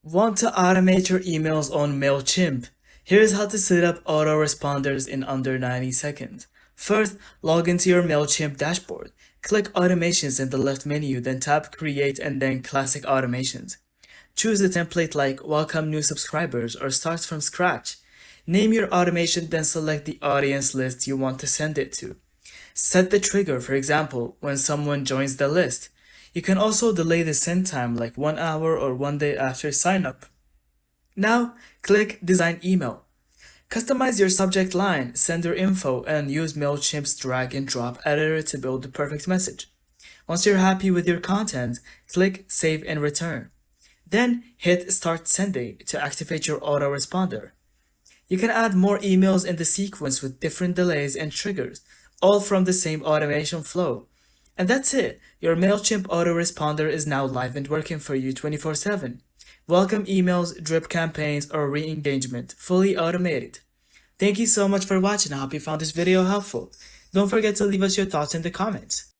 Want to automate your emails on Mailchimp? Here's how to set up autoresponders in under 90 seconds. First, log into your Mailchimp dashboard. Click Automations in the left menu, then tap Create and then Classic Automations. Choose a template like Welcome New Subscribers or Starts from Scratch. Name your automation, then select the audience list you want to send it to. Set the trigger, for example, when someone joins the list. You can also delay the send time like 1 hour or 1 day after sign up. Now, click Design Email. Customize your subject line, sender info, and use Mailchimp's drag and drop editor to build the perfect message. Once you're happy with your content, click Save and Return. Then hit Start Sending to activate your autoresponder. You can add more emails in the sequence with different delays and triggers, all from the same automation flow. And that's it. Your Mailchimp autoresponder is now live and working for you 24/7. Welcome emails, drip campaigns, or re-engagement, fully automated. Thank you so much for watching. I hope you found this video helpful. Don't forget to leave us your thoughts in the comments.